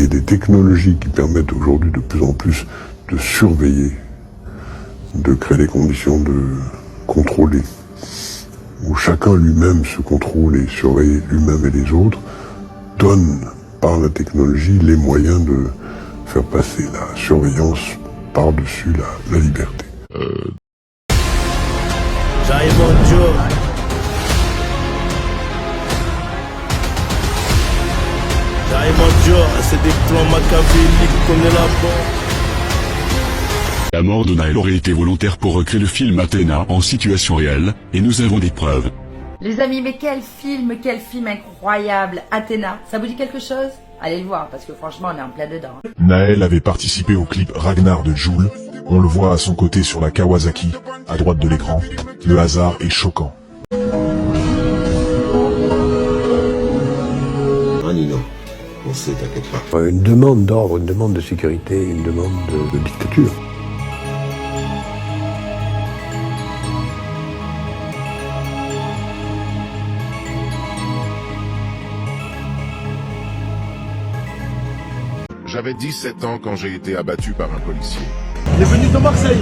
et des technologies qui permettent aujourd'hui de plus en plus de surveiller, de créer les conditions de contrôler, où chacun lui-même se contrôle et surveille lui-même et les autres, donne par la technologie les moyens de faire passer la surveillance par-dessus la liberté. J'arrive en jour. J'arrive en jour, c'est des plans machiavéliques qu'on est là-bas. La mort de Naël aurait été volontaire pour recréer le film Athéna en situation réelle, et nous avons des preuves. Les amis, mais quel film incroyable, Athéna, ça vous dit quelque chose? Allez le voir, parce que franchement, on est en plein dedans. Naël avait participé au clip Ragnar de Joule. On le voit à son côté sur la Kawasaki, à droite de l'écran. Le hasard est choquant. Nino, on sait, t'inquiète pas. Une demande d'ordre, une demande de sécurité, une demande de dictature. J'avais 17 ans quand j'ai été abattu par un policier. Il est venu de Marseille.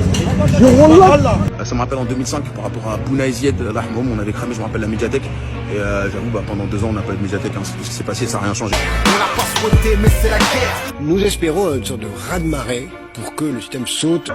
Ça me rappelle en 2005 par rapport à Bounaïzied, on avait cramé, je me rappelle, la médiathèque. Et j'avoue, pendant 2 ans, on n'a pas eu de médiathèque. Ce qui s'est passé, ça n'a rien changé. On n'a pas frotté, mais c'est la guerre. Nous espérons une sorte de raz-de-marée pour que le système saute.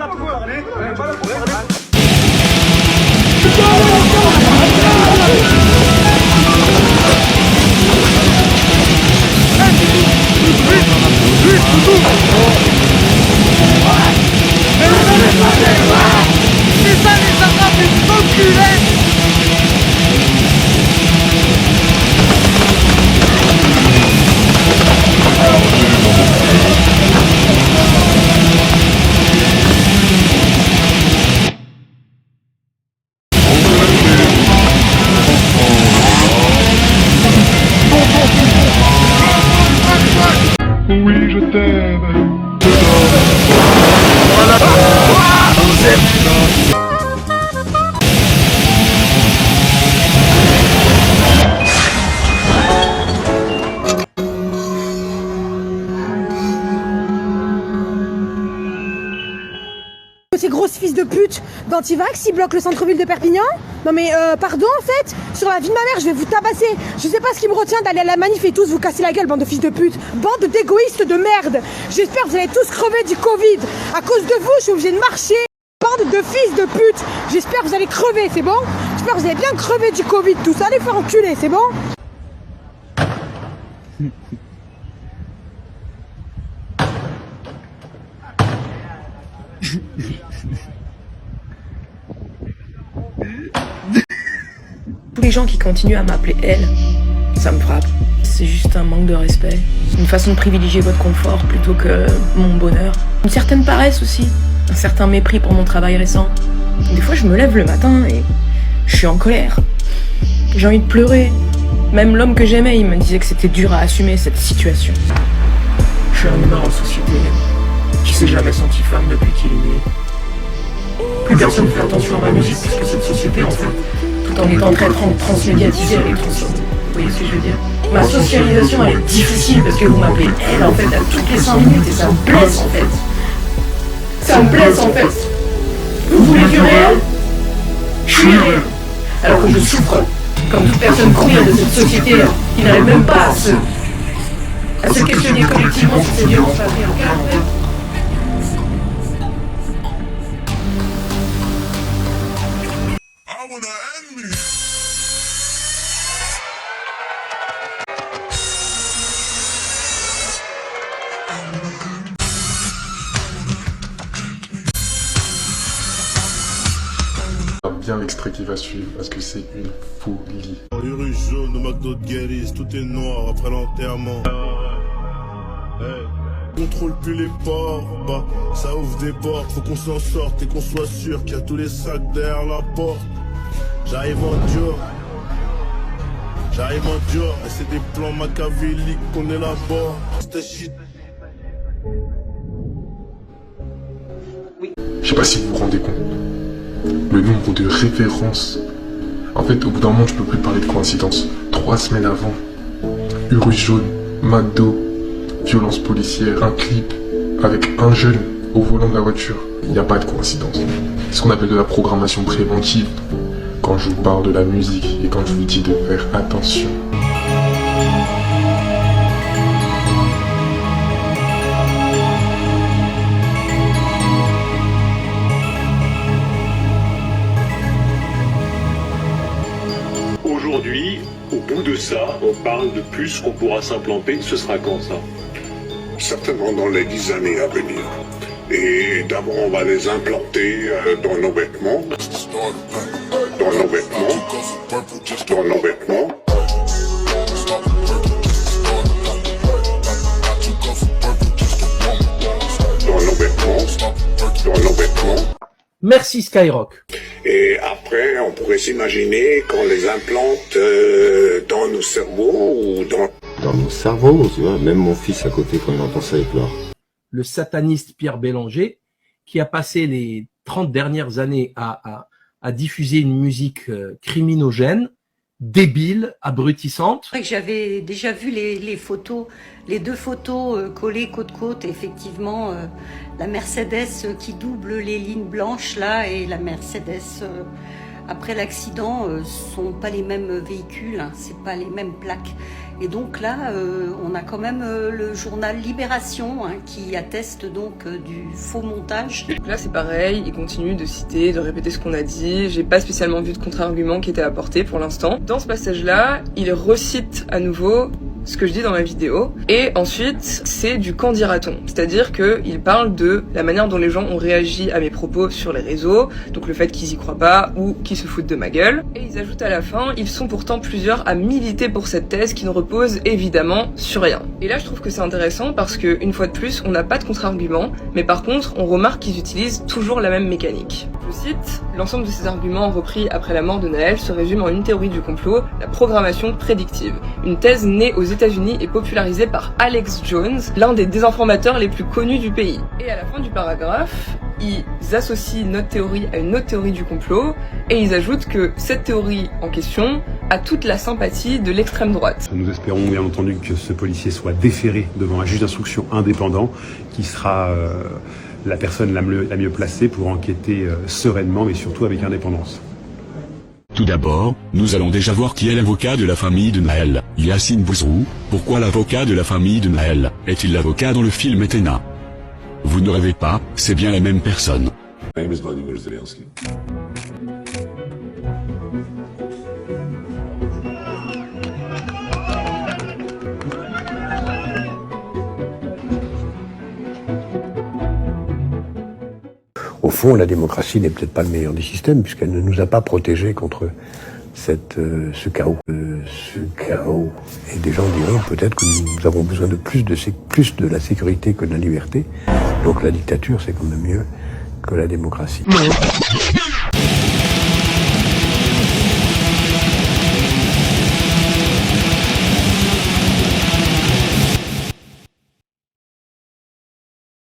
Oui, je t'aime. Ces grosses fils de pute d'antivax, ils bloquent le centre-ville de Perpignan. Non mais pardon en fait, sur la vie de ma mère je vais vous tabasser. Je sais pas ce qui me retient d'aller à la manif et tous vous casser la gueule, bande de fils de pute. Bande d'égoïstes de merde. J'espère que vous allez tous crever du Covid. À cause de vous, je suis obligée de marcher. Bande de fils de pute. J'espère que vous allez crever, c'est bon? J'espère que vous allez bien crever du Covid, tous. Allez faire enculer, c'est bon? Tous les gens qui continuent à m'appeler elle, ça me frappe. C'est juste un manque de respect. Une façon de privilégier votre confort plutôt que mon bonheur. Une certaine paresse aussi. Un certain mépris pour mon travail récent. Des fois, je me lève le matin et je suis en colère. J'ai envie de pleurer. Même l'homme que j'aimais, il me disait que c'était dur à assumer cette situation. Je suis un humain en société qui s'est jamais senti femme depuis qu'il est né. Plus personne ne fait attention à ma musique parce que cette société, en fait, tout en étant très transmédiatisée, elle est transformée. Vous voyez ce que je veux dire? Ma socialisation, elle est difficile parce que vous m'appelez elle, en fait, à toutes les 5 minutes et ça me blesse, en fait. Ça me blesse, en fait. Vous voulez du réel? Je suis réel. Alors que je souffre, comme toute personne queer de cette société qui n'arrive même pas à se questionner collectivement sur ces violences patriarcales, en fait. Bien l'extrait qui va suivre parce que c'est une folie. Rue jaune, au McDo de Guéris, tout est noir après l'enterrement. Contrôle plus les ports, bah ça ouvre des portes, faut qu'on s'en sorte et qu'on soit sûr qu'il y a tous les sacs derrière la porte. J'arrive en Dior, et c'est des plans machiavéliques qu'on élabore. C'était shit. Je sais pas si vous vous rendez compte. Le nombre de références. En fait, au bout d'un moment, je peux plus parler de coïncidence. 3 semaines avant, Uru jaune, McDo, violence policière, un clip avec un jeune au volant de la voiture. Il n'y a pas de coïncidence. C'est ce qu'on appelle de la programmation préventive. Quand je vous parle de la musique et quand je vous dis de faire attention. Aujourd'hui, au bout de ça, on parle de puces qu'on pourra s'implanter. Ce sera quand ça? Certainement dans les 10 années à venir. Et d'abord, on va les implanter dans nos vêtements. Dans nos vêtements. Dans nos vêtements. Dans nos vêtements. Dans nos vêtements. Merci Skyrock. Et après, on pourrait s'imaginer qu'on les implante dans nos cerveaux ou dans nos cerveaux, tu vois. Même mon fils à côté, quand il entend ça, il pleure. Le sataniste Pierre Bélanger, qui a passé les 30 dernières années à diffuser une musique criminogène, débile, abrutissante. C'est vrai que j'avais déjà vu les photos, les deux photos collées côte à côte, effectivement, la Mercedes qui double les lignes blanches là et la Mercedes après l'accident sont pas les mêmes véhicules, hein, c'est pas les mêmes plaques. Et donc là, on a quand même le journal Libération hein, qui atteste donc du faux montage. Là c'est pareil, il continue de citer, de répéter ce qu'on a dit. J'ai pas spécialement vu de contre-argument qui était apporté pour l'instant. Dans ce passage-là, il recite à nouveau ce que je dis dans ma vidéo. Et ensuite, c'est du qu'en dira-t-on. C'est-à-dire qu'il parle de la manière dont les gens ont réagi à mes propos sur les réseaux, donc le fait qu'ils y croient pas ou qu'ils se foutent de ma gueule. Et ils ajoutent à la fin, ils sont pourtant plusieurs à militer pour cette thèse qui ne repose évidemment sur rien. Et là, je trouve que c'est intéressant parce que, une fois de plus, on n'a pas de contre-argument, mais par contre, on remarque qu'ils utilisent toujours la même mécanique. Je cite, l'ensemble de ces arguments repris après la mort de Naël se résume en une théorie du complot, la programmation prédictive. Une thèse née aux États-Unis et popularisée par Alex Jones, l'un des désinformateurs les plus connus du pays. Et à la fin du paragraphe, ils associent notre théorie à une autre théorie du complot et ils ajoutent que cette théorie en question a toute la sympathie de l'extrême droite. Nous espérons bien entendu que ce policier soit déféré devant un juge d'instruction indépendant qui sera la personne la mieux placée pour enquêter sereinement mais surtout avec indépendance. Tout d'abord, nous allons déjà voir qui est l'avocat de la famille de Naël, Yacine Bouzrou. Pourquoi l'avocat de la famille de Naël est-il l'avocat dans le film Athéna? Vous ne rêvez pas, c'est bien la même personne. Au fond, la démocratie n'est peut-être pas le meilleur des systèmes, puisqu'elle ne nous a pas protégés contre ce chaos. Et des gens diront peut-être que nous avons besoin de plus de la sécurité que de la liberté. Donc la dictature, c'est quand même mieux que la démocratie.